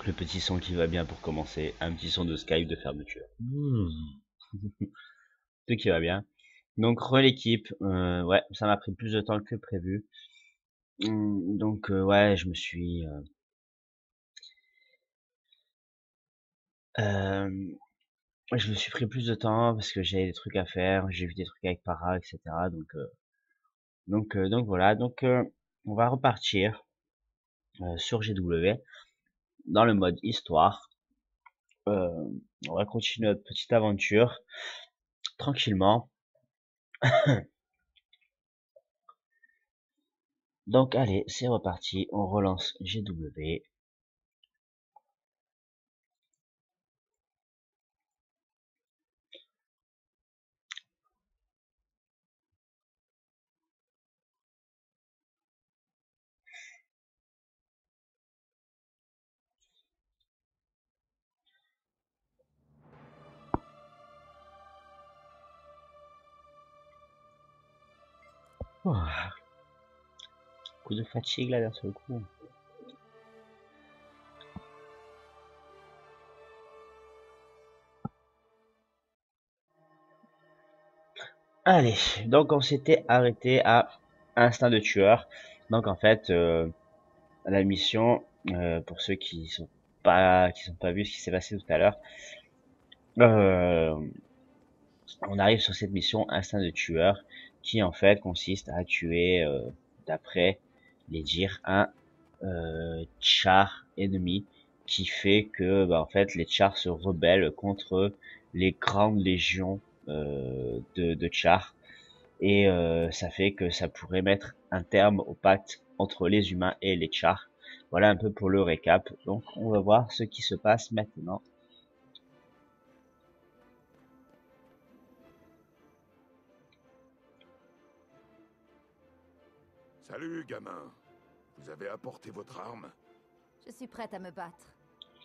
Le petit son qui va bien pour commencer. Un petit son de Skype de fermeture. Tout qui va bien. Donc, l'équipe. Ouais, ça m'a pris plus de temps que prévu. Donc, ouais, euh, je me suis pris plus de temps parce que j'avais des trucs à faire. J'ai vu des trucs avec Para, etc. Donc voilà. Donc, on va repartir sur GW dans le mode histoire. Euh, on va continuer notre petite aventure tranquillement. Donc allez, c'est reparti, on relance GW. Oh, coup de fatigue là d'un seul coup. Allez, donc on s'était arrêté à Instinct de tueur. Donc en fait, la mission, pour ceux qui sont pas vus ce qui s'est passé tout à l'heure, euh, on arrive sur cette mission Instinct de tueur qui en fait consiste à tuer, d'après les dires, un char ennemi qui fait que bah, en fait les chars se rebellent contre les grandes légions de chars et ça fait que ça pourrait mettre un terme au pacte entre les humains et les chars. Voilà un peu pour le récap. Donc on va voir ce qui se passe maintenant. Salut, gamin. Vous avez apporté votre arme? Je suis prête à me battre.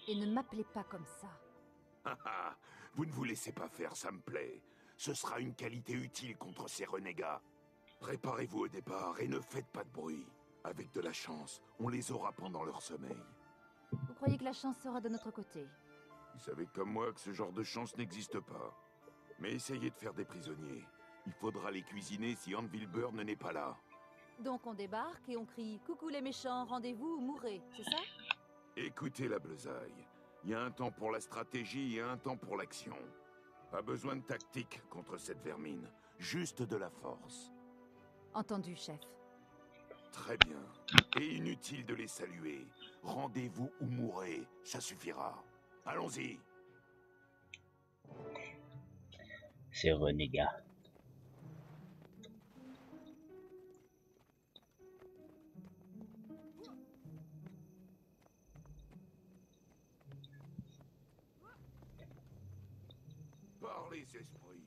Et ne m'appelez pas comme ça. Haha, vous ne vous laissez pas faire, ça me plaît. Ce sera une qualité utile contre ces renégats. Préparez-vous au départ et ne faites pas de bruit. Avec de la chance, on les aura pendant leur sommeil. Vous croyez que la chance sera de notre côté? Vous savez comme moi que ce genre de chance n'existe pas. Mais essayez de faire des prisonniers. Il faudra les cuisiner si Anne Wilburn n'est pas là. Donc on débarque et on crie « Coucou les méchants, rendez-vous ou mourrez », c'est ça? Écoutez la bleusaille. Il y a un temps pour la stratégie et un temps pour l'action. Pas besoin de tactique contre cette vermine. Juste de la force. Entendu, chef. Très bien. Et inutile de les saluer. Rendez-vous ou mourrez, ça suffira. Allons-y. C'est renégat. Par les esprits.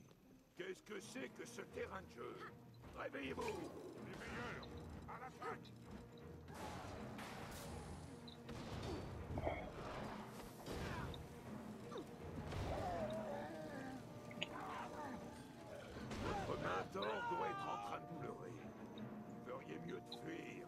Qu'est-ce que c'est que ce terrain de jeu? Réveillez-vous. Les meilleurs, à l'attaque. Votre mentor doit être en train de pleurer. Vous feriez mieux de fuir.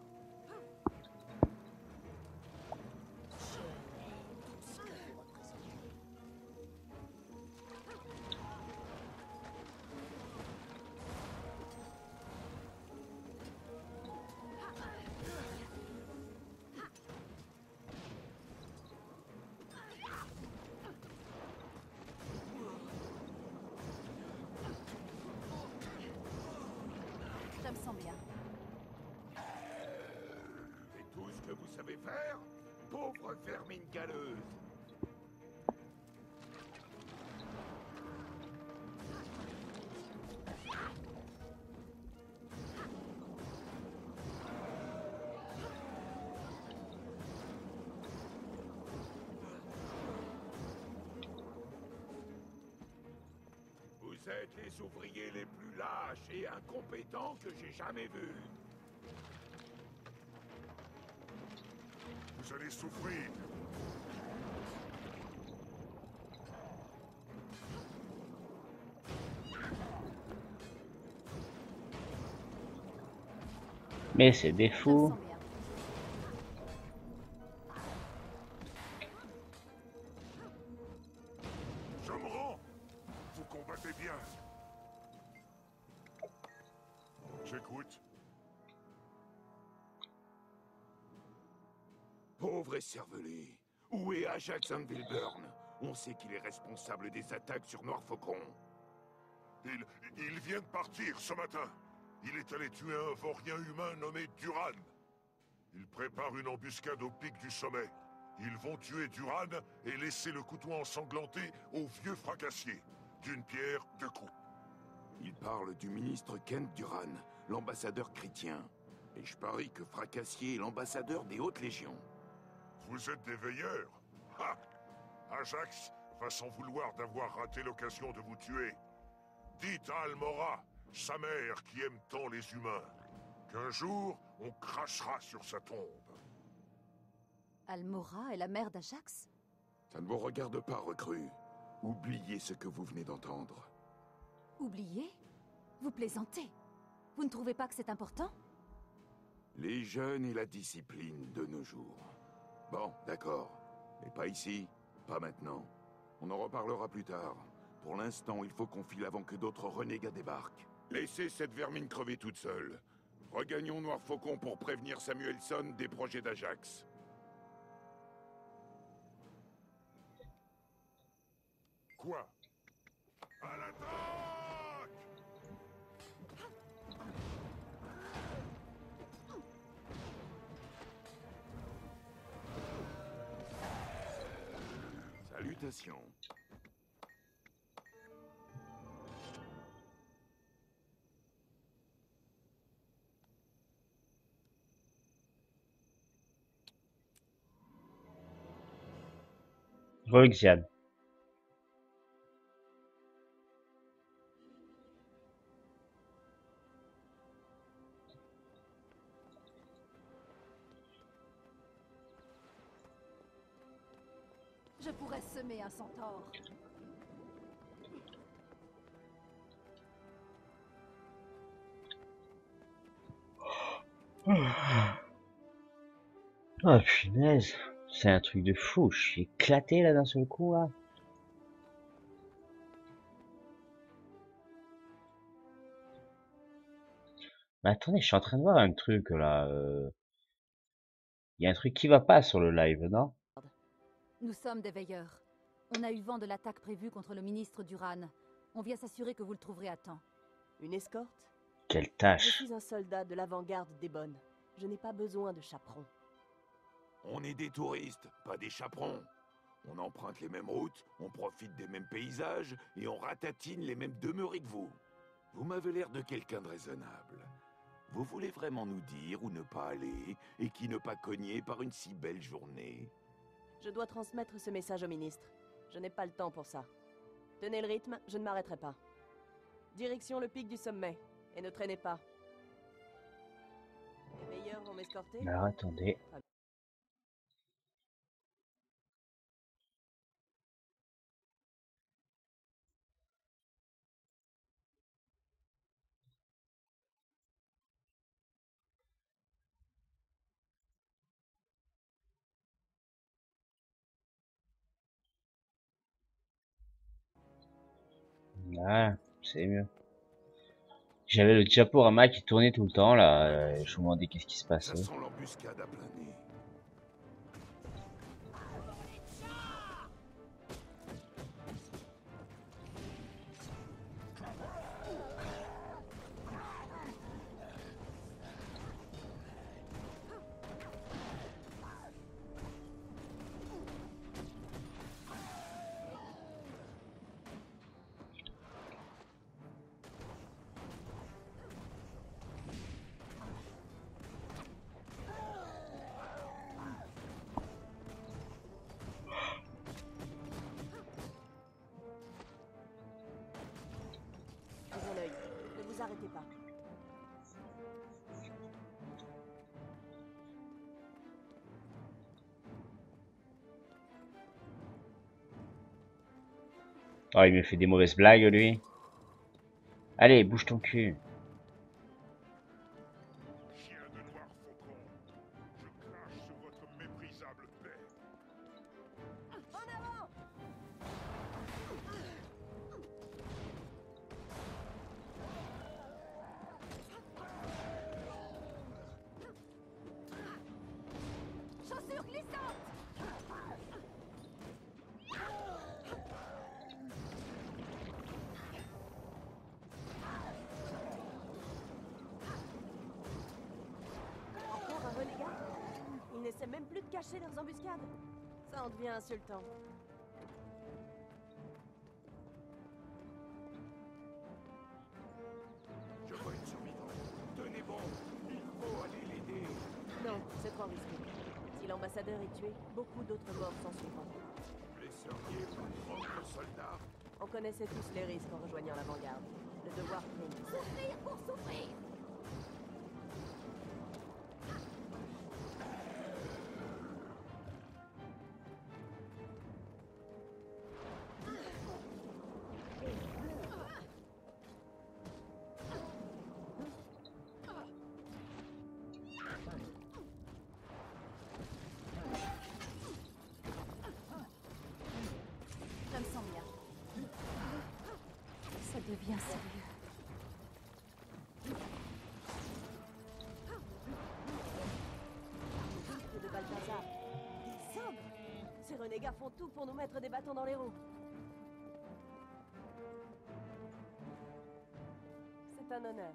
Ça me sent bien. C'est tout ce que vous savez faire? Pauvre vermine galeuse. Vous êtes les ouvriers les plus lâches et incompétents que j'ai jamais vus. Vous allez souffrir. Mais c'est des Ça me fous. sent bien. Écoutez bien. J'écoute. Pauvre écervelé. Où est Ajax Anvilburn? On sait qu'il est responsable des attaques sur Noirfaucon. Il vient de partir ce matin. Il est allé tuer un vaurien humain nommé Duran. Il prépare une embuscade au pic du sommet. Ils vont tuer Duran et laisser le couteau ensanglanté au vieux fracassier. D'une pierre, deux coups. Il parle du ministre Kent Duran, l'ambassadeur chrétien. Et je parie que Fracassier est l'ambassadeur des Hautes Légions. Vous êtes des veilleurs? Ha! Ajax va s'en vouloir d'avoir raté l'occasion de vous tuer. Dites à Almora, sa mère qui aime tant les humains, qu'un jour, on crachera sur sa tombe. Almora est la mère d'Ajax? Ça ne vous regarde pas, recrue. Oubliez ce que vous venez d'entendre. Oubliez? Vous plaisantez. Vous ne trouvez pas que c'est important? Les jeunes et la discipline de nos jours. Bon, d'accord. Mais pas ici, pas maintenant. On en reparlera plus tard. Pour l'instant, il faut qu'on file avant que d'autres renégats débarquent. Laissez cette vermine crever toute seule. Regagnons Noirfaucon pour prévenir Samuelson des projets d'Ajax. Quoi? À l'attaque! Salutations. Roxiane. Je pourrais semer un centaure. Oh punaise, c'est un truc de fou, je suis éclaté là d'un seul coup là. Mais attendez, je suis en train de voir un truc là. Il y a un truc qui va pas sur le live, non? Nous sommes des veilleurs. On a eu vent de l'attaque prévue contre le ministre Duran. On vient s'assurer que vous le trouverez à temps. Une escorte? Quelle Je tâche. suis un soldat de l'avant-garde des bonnes. Je n'ai pas besoin de chaperon. On est des touristes, pas des chaperons. On emprunte les mêmes routes, on profite des mêmes paysages et on ratatine les mêmes demeurés que vous. Vous m'avez l'air de quelqu'un de raisonnable. Vous voulez vraiment nous dire où ne pas aller et qui ne pas cogner par une si belle journée? Je dois transmettre ce message au ministre. Je n'ai pas le temps pour ça. Tenez le rythme, je ne m'arrêterai pas. Direction le pic du sommet. Et ne traînez pas. Les veilleurs vont m'escorter? Alors attendez. Voilà, c'est mieux. J'avais le diaporama qui tournait tout le temps là, je me demandais qu'est-ce qui se Ça passait. sent l'embuscade à plein nez. Ouvrez l'œil. Ne vous arrêtez pas. Oh, il me fait des mauvaises blagues lui. Allez, bouge ton cul. Chien de Noirfaucon, je crache sur votre méprisable paix. En avant! cacher leurs embuscades. Ça en devient insultant. Je vois une survivante. Tenez bon, il faut aller l'aider. Non, c'est trop risqué. Si l'ambassadeur est tué, beaucoup d'autres morts s'en suivront. Blesseriez vos propres soldats. On connaissait tous les risques en rejoignant l'avant-garde. Le devoir prime. Souffrir pour souffrir. Je me sens bien. Ça devient sérieux. C'est de Balthazar. Des sabres. Ces renégats font tout pour nous mettre des bâtons dans les roues. C'est un honneur.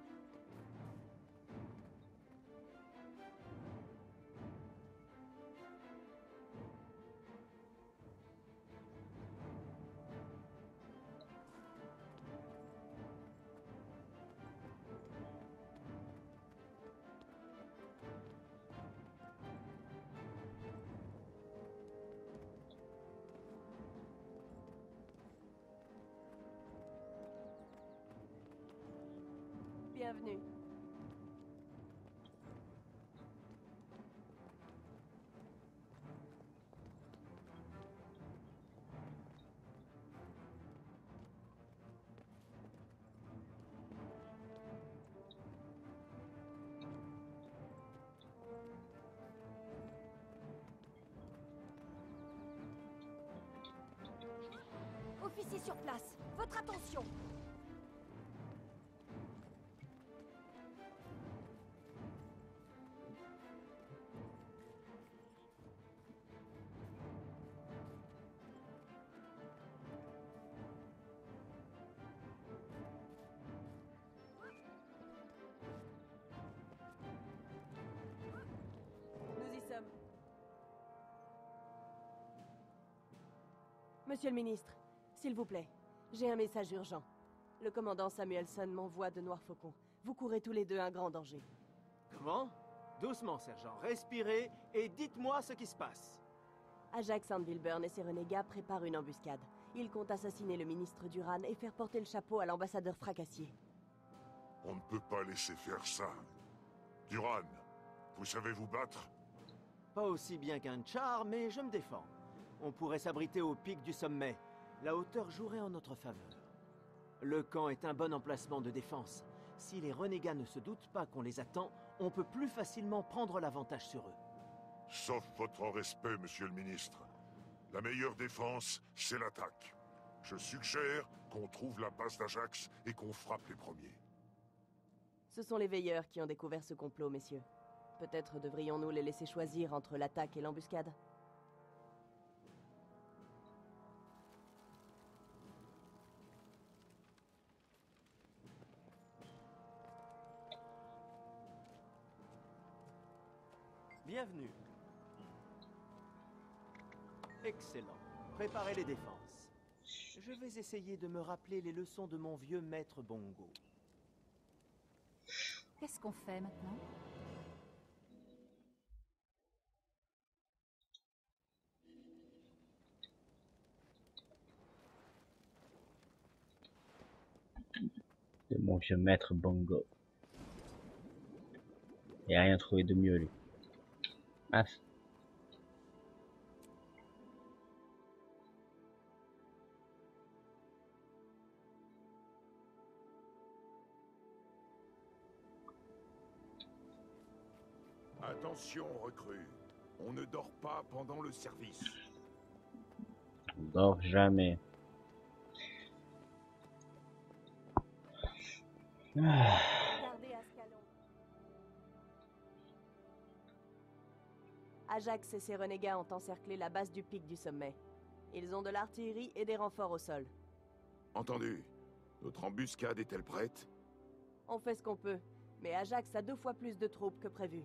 Bienvenue. Officier sur place, votre attention. Nous y sommes. Monsieur le ministre, s'il vous plaît, j'ai un message urgent. Le commandant Samuelson m'envoie de Noir Faucon. Vous courez tous les deux un grand danger. Comment? Doucement, sergent. Respirez et dites-moi ce qui se passe. Ajax Sandvilburn et ses renégats préparent une embuscade. Ils comptent assassiner le ministre Duran et faire porter le chapeau à l'ambassadeur fracassier. On ne peut pas laisser faire ça. Duran, vous savez vous battre? Pas aussi bien qu'un Tchar, mais je me défends. On pourrait s'abriter au pic du sommet. La hauteur jouerait en notre faveur. Le camp est un bon emplacement de défense. Si les renégats ne se doutent pas qu'on les attend, on peut plus facilement prendre l'avantage sur eux. Sauf votre respect, monsieur le ministre. La meilleure défense, c'est l'attaque. Je suggère qu'on trouve la base d'Ajax et qu'on frappe les premiers. Ce sont les veilleurs qui ont découvert ce complot, messieurs. Peut-être devrions-nous les laisser choisir entre l'attaque et l'embuscade. Bienvenue. Excellent. Préparez les défenses. Je vais essayer de me rappeler les leçons de mon vieux maître Bongo. Qu'est-ce qu'on fait maintenant? De mon vieux maître Bongo. Il a rien trouvé de mieux, lui. Ah, Attention, recrues. On ne dort pas pendant le service. on dort jamais. Ah, Gardez Ascalon. Ajax et ses renégats ont encerclé la base du pic du sommet. Ils ont de l'artillerie et des renforts au sol. Entendu. Notre embuscade est-elle prête? On fait ce qu'on peut, mais Ajax a 2 fois plus de troupes que prévu.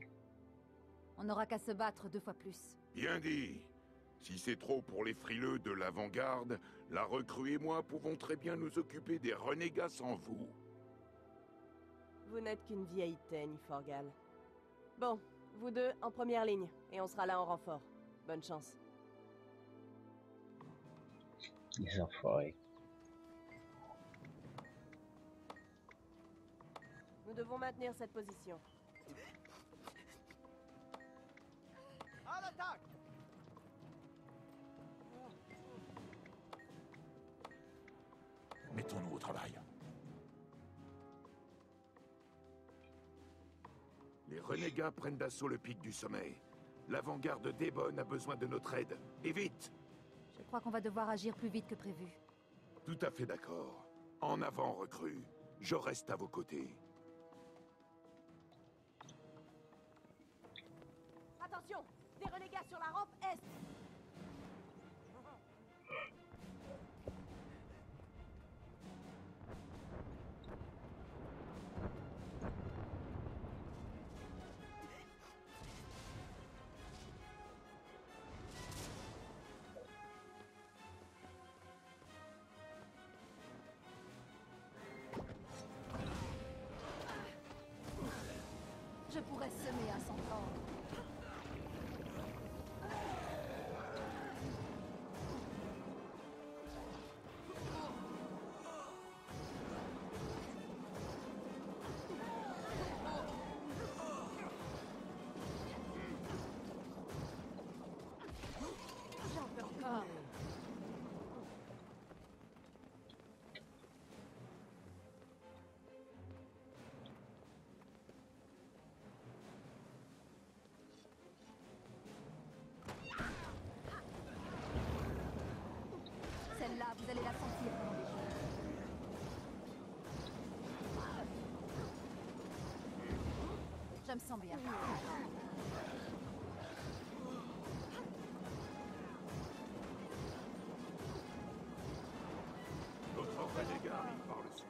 On n'aura qu'à se battre 2 fois plus. Bien dit. Si c'est trop pour les frileux de l'avant-garde, la recrue et moi pouvons très bien nous occuper des renégats sans vous. Vous n'êtes qu'une vieille teigne, Forgal. Bon, vous deux, en première ligne, et on sera là en renfort. Bonne chance. Les enfoirés. Nous devons maintenir cette position. À l'attaque! Mettons-nous au travail. Les renégats prennent d'assaut le pic du sommet. L'avant-garde d'Ebon a besoin de notre aide. Et vite! Je crois qu'on va devoir agir plus vite que prévu. Tout à fait d'accord. En avant, recrue. Je reste à vos côtés. Attention! Des renégats sur la rampe est! Je pourrais semer à son corps. J'en peux encore. Celle-là, vous allez la sentir pendant des jours. Je me sens bien. Notre renégat arrive par le sud.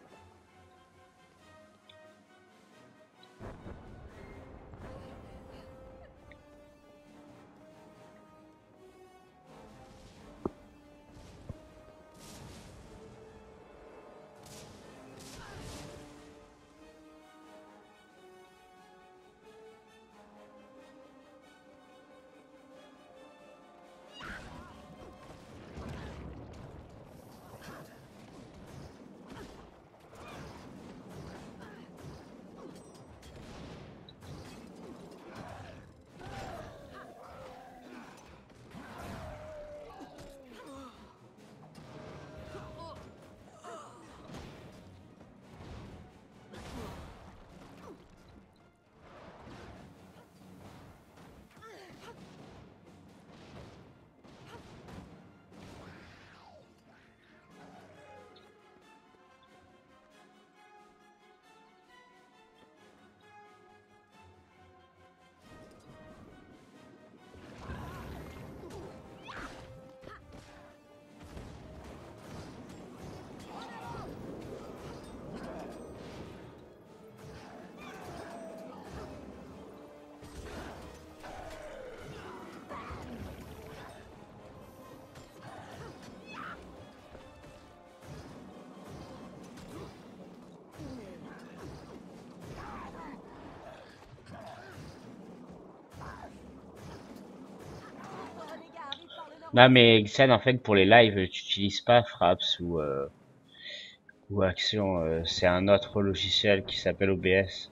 Non mais Xen, en fait pour les lives tu n'utilises pas Fraps ou Action, c'est un autre logiciel qui s'appelle OBS.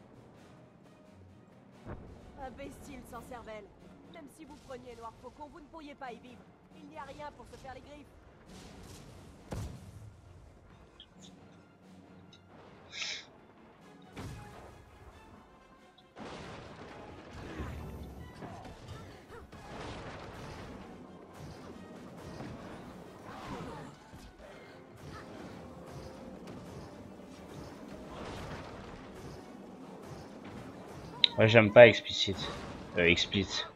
Imbécile sans cervelle. Même si vous preniez Noir Faucon, vous ne pourriez pas y vivre. Il n'y a rien pour se faire les griffes. Moi j'aime pas Explicit. Explicit.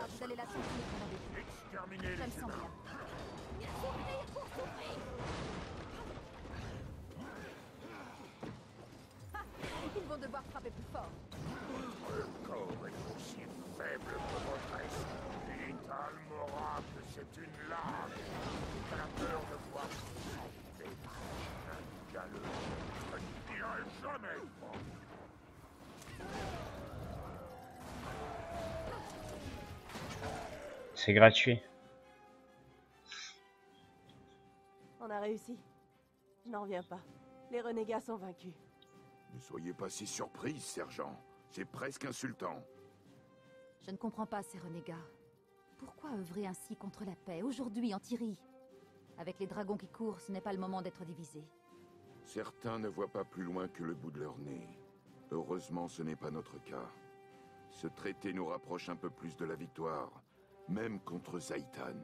Vous allez la sentir pendant des jours. Exterminez Ça me les semble humains. bien. Ah, ils vont devoir frapper plus fort. Votre corps est aussi faible que votre esprit. Talmora que c'est une lâche. Elle a peur de voir son sang couler. Un galeux. Je ne dirai jamais pas. C'est gratuit. On a réussi. Je n'en reviens pas. Les renégats sont vaincus. Ne soyez pas si surprise, sergent. C'est presque insultant. Je ne comprends pas ces renégats. Pourquoi œuvrer ainsi contre la paix, aujourd'hui, en Tyrie? Avec les dragons qui courent, ce n'est pas le moment d'être divisés. Certains ne voient pas plus loin que le bout de leur nez. Heureusement, ce n'est pas notre cas. Ce traité nous rapproche un peu plus de la victoire, même contre Zaitan.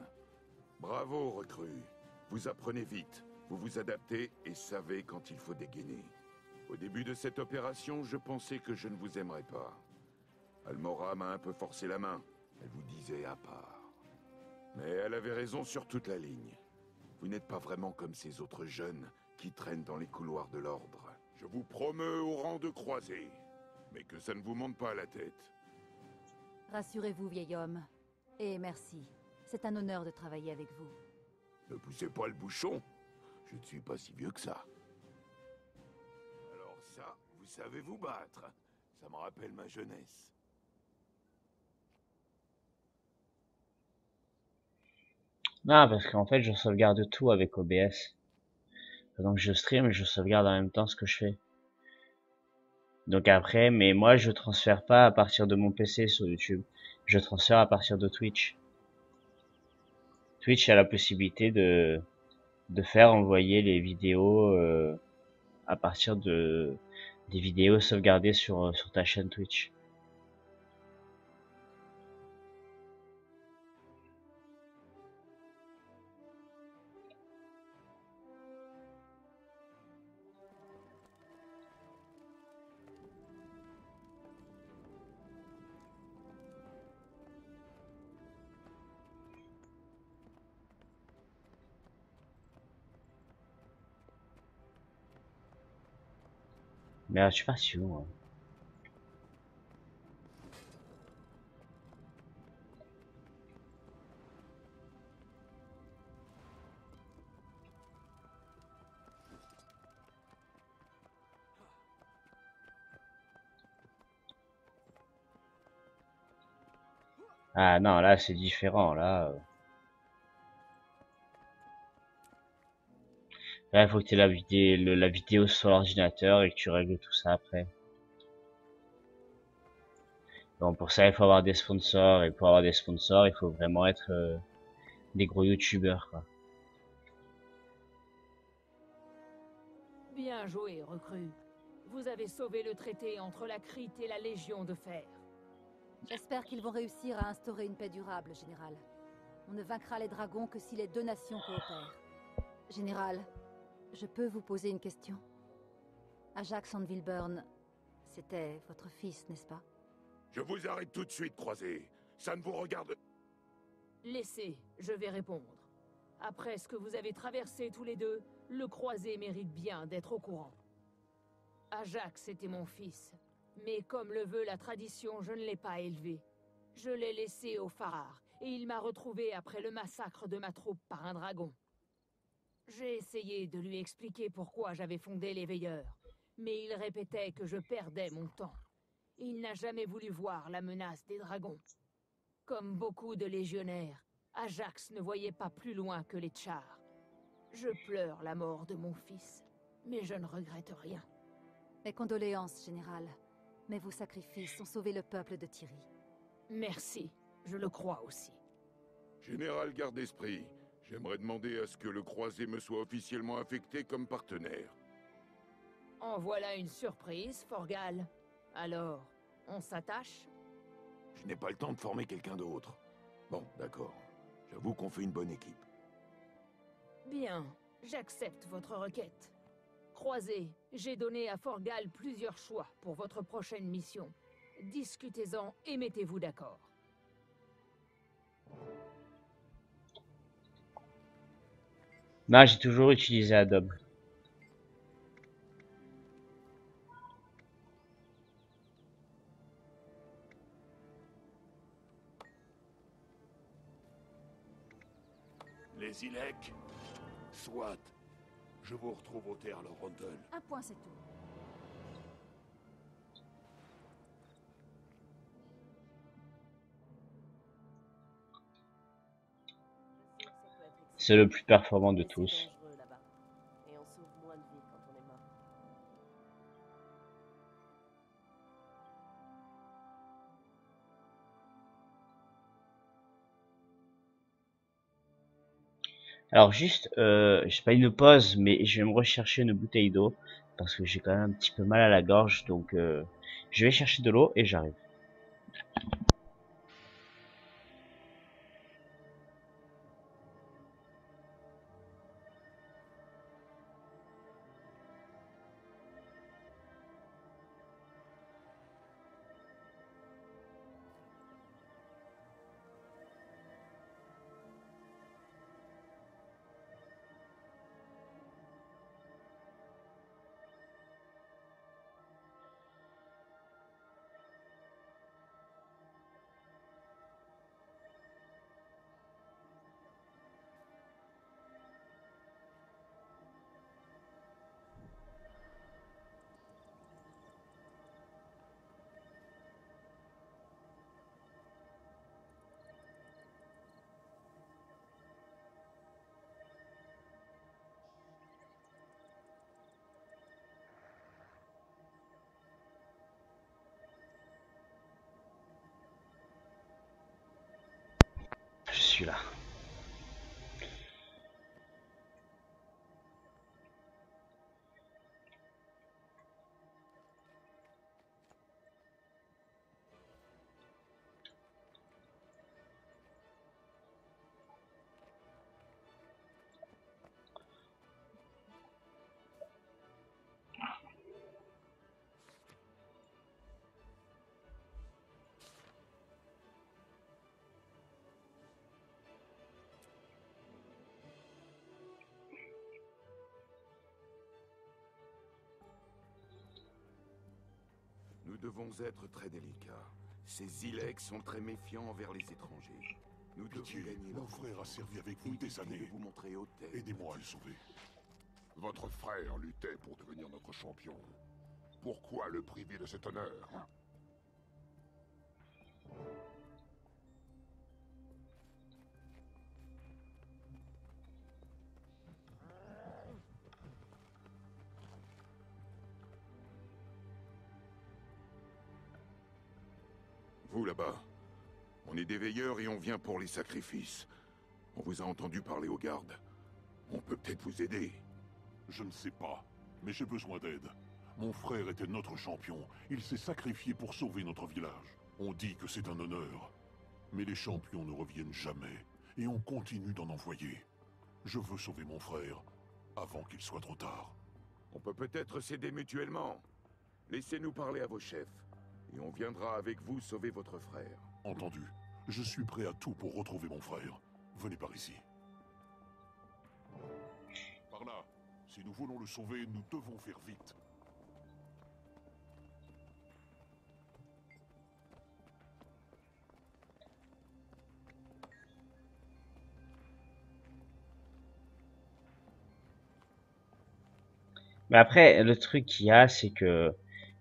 Bravo, recrues. Vous apprenez vite, vous vous adaptez et savez quand il faut dégainer. Au début de cette opération, je pensais que je ne vous aimerais pas. Almora m'a un peu forcé la main. Elle vous disait à part. Mais elle avait raison sur toute la ligne. Vous n'êtes pas vraiment comme ces autres jeunes qui traînent dans les couloirs de l'ordre. Je vous promeux au rang de croisé, mais que ça ne vous monte pas à la tête. Rassurez-vous, vieil homme. Et merci. C'est un honneur de travailler avec vous. Ne poussez pas le bouchon. Je ne suis pas si vieux que ça. Alors ça, vous savez vous battre. Ça me rappelle ma jeunesse. Non, parce qu'en fait, je sauvegarde tout avec OBS. Donc je stream et je sauvegarde en même temps ce que je fais. Donc après, mais moi je transfère pas à partir de mon PC sur YouTube. Je transfère à partir de Twitch. Twitch a la possibilité de faire envoyer les vidéos à partir de des vidéos sauvegardées sur ta chaîne Twitch. Mais je suis pas sûr, moi. Ah non, là c'est différent, là. Là, il faut que tu aies la vidéo sur l'ordinateur et que tu règles tout ça après. Bon, pour ça, il faut avoir des sponsors, et pour avoir des sponsors, il faut vraiment être des gros youtubeurs, quoi. Bien joué, recrue. Vous avez sauvé le traité entre la Crite et la Légion de Fer. J'espère qu'ils vont réussir à instaurer une paix durable, Général. On ne vaincra les dragons que si les deux nations coopèrent. Général, je peux vous poser une question? Ajax Anvilburn, c'était votre fils, n'est-ce pas? Je vous arrête tout de suite, croisé. Ça ne vous regarde... Laissez, je vais répondre. Après ce que vous avez traversé tous les deux, le croisé mérite bien d'être au courant. Ajax était mon fils, mais comme le veut la tradition, je ne l'ai pas élevé. Je l'ai laissé au phare, et il m'a retrouvé après le massacre de ma troupe par un dragon. J'ai essayé de lui expliquer pourquoi j'avais fondé les Veilleurs, mais il répétait que je perdais mon temps. Il n'a jamais voulu voir la menace des dragons. Comme beaucoup de légionnaires, Ajax ne voyait pas plus loin que les Tchars. Je pleure la mort de mon fils, mais je ne regrette rien. Mes condoléances, Général. Mais vos sacrifices ont sauvé le peuple de Tyrie. Merci, je le crois aussi. Général garde esprit, j'aimerais demander à ce que le croisé me soit officiellement affecté comme partenaire. En voilà une surprise, Forgal. Alors, on s'attache? Je n'ai pas le temps de former quelqu'un d'autre. Bon, d'accord. J'avoue qu'on fait une bonne équipe. Bien, j'accepte votre requête. Croisé, j'ai donné à Forgal plusieurs choix pour votre prochaine mission. Discutez-en et mettez-vous d'accord. Non, j'ai toujours utilisé Adobe. Les Ilek? Soit. Je vous retrouve au terre, le Rondel. Un point, c'est tout. Je sais que ça peut être C'est le plus performant de mais c'est tous. dangereux là-bas. Et on sauve moins de vies quand on est mort. Alors juste, j'ai pas une pause, mais je vais me rechercher une bouteille d'eau parce que j'ai quand même un petit peu mal à la gorge, donc je vais chercher de l'eau et j'arrive. Je suis là. Nous devons être très délicats. Ces Ilek sont très méfiants envers les étrangers. Nous devons Pitié, gagner mon leur frère a servi avec vous des Évitez de années. vous montrer hautaine. Aidez-moi à le sauver. Votre frère luttait pour devenir notre champion. Pourquoi le priver de cet honneur? Vous là-bas, on est des veilleurs et on vient pour les sacrifices. On vous a entendu parler aux gardes. On peut peut-être vous aider. Je ne sais pas, mais j'ai besoin d'aide. Mon frère était notre champion. Il s'est sacrifié pour sauver notre village. On dit que c'est un honneur. Mais les champions ne reviennent jamais. Et on continue d'en envoyer. Je veux sauver mon frère avant qu'il soit trop tard. On peut peut-être s'aider mutuellement. Laissez-nous parler à vos chefs. Et on viendra avec vous sauver votre frère. Entendu. Je suis prêt à tout pour retrouver mon frère. Venez par ici. Par là. Si nous voulons le sauver, nous devons faire vite. Mais après, le truc qu'il y a, c'est que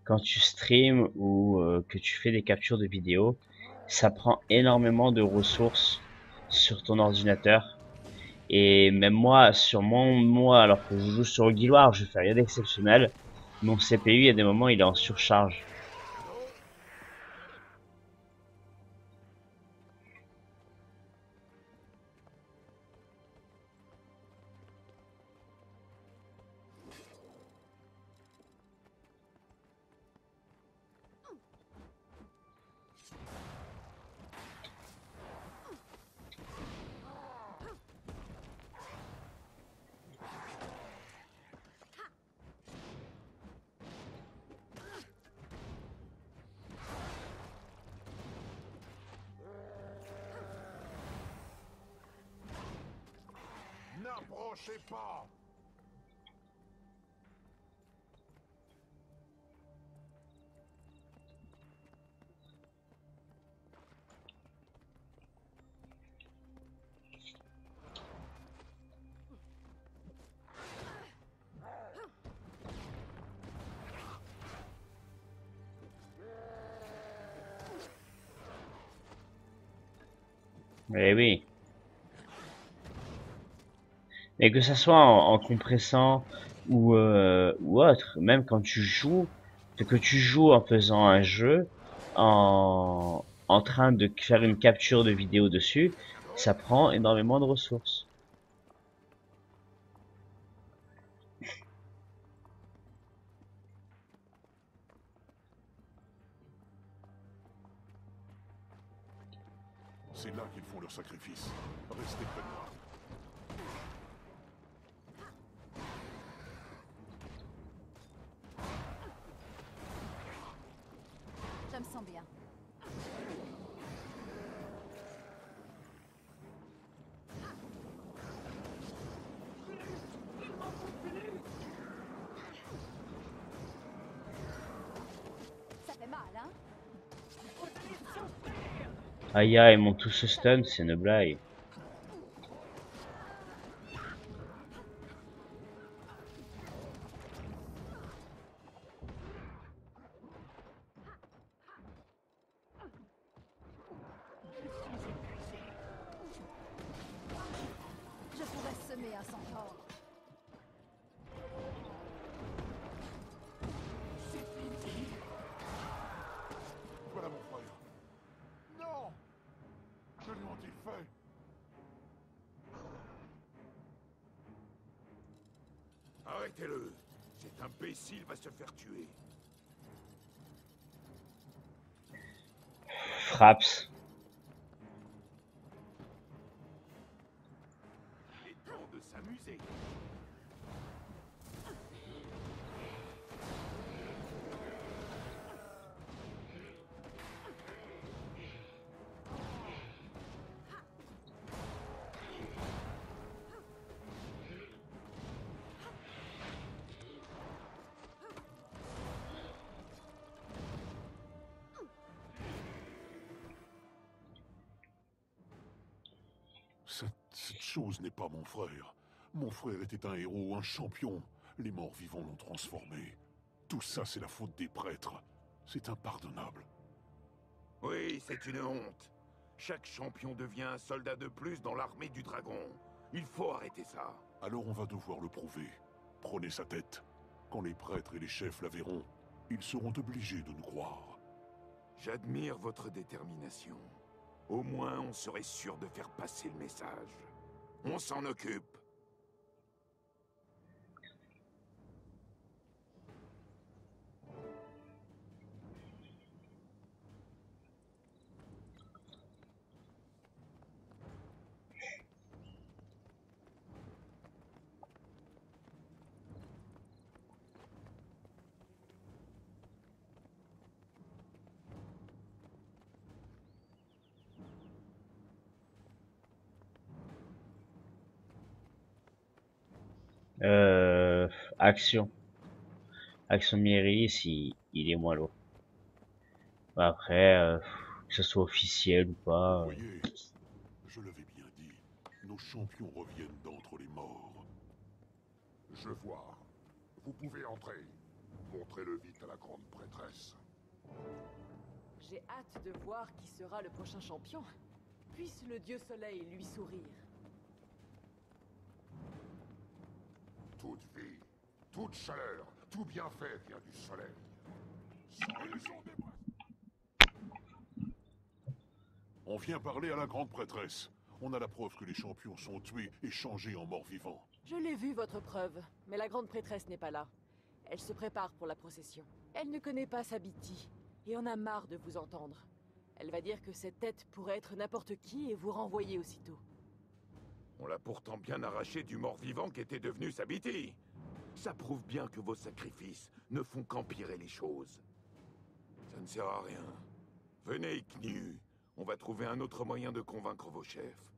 quand tu streams ou que tu fais des captures de vidéos, ça prend énormément de ressources sur ton ordinateur. Et même moi, alors que je joue sur le Guilloire, je fais rien d'exceptionnel. Mon CPU, il y a des moments, il est en surcharge. N'approchez pas. Eh oui. Et que ça soit en compressant ou autre, même quand tu joues, que tu joues en faisant un jeu, en train de faire une capture de vidéo dessus, ça prend énormément de ressources. C'est là qu'ils font leur sacrifice. Restez près de moi. Je me sens bien. Ça fait mal, hein? Aïe aïe, ils m'ont tous stun, c'est une blague. Je pourrais semer un centaure. Voilà mon frère. Non! Que lui ont-ils fait? Arrêtez-le. Cet imbécile va se faire tuer. Fraps. Il est temps de s'amuser. Cette chose n'est pas mon frère. Mon frère était un héros, un champion. Les morts vivants l'ont transformé. Tout ça, c'est la faute des prêtres. C'est impardonnable. Oui, c'est une honte. Chaque champion devient un soldat de plus dans l'armée du dragon. Il faut arrêter ça. Alors on va devoir le prouver. Prenez sa tête. Quand les prêtres et les chefs la verront, ils seront obligés de nous croire. J'admire votre détermination. Au moins, on serait sûr de faire passer le message. On s'en occupe. Euh, Action. Action Myris, il est moins lourd. Après, que ce soit officiel ou pas. Vous voyez, je l'avais bien dit. Nos champions reviennent d'entre les morts. Je vois. Vous pouvez entrer. Montrez-le vite à la grande prêtresse. J'ai hâte de voir qui sera le prochain champion. Puisse le dieu soleil lui sourire. Toute vie, toute chaleur, tout bienfait vient du soleil. Sans raison des bras. On vient parler à la grande prêtresse. On a la preuve que les champions sont tués et changés en morts vivants. Je l'ai vu, votre preuve, mais la grande prêtresse n'est pas là. Elle se prépare pour la procession. Elle ne connaît pas Sabiti, et en a marre de vous entendre. Elle va dire que cette tête pourrait être n'importe qui et vous renvoyer aussitôt. On l'a pourtant bien arraché du mort-vivant qui était devenu Sabiti. Ça prouve bien que vos sacrifices ne font qu'empirer les choses. Ça ne sert à rien. Venez, Knu. On va trouver un autre moyen de convaincre vos chefs.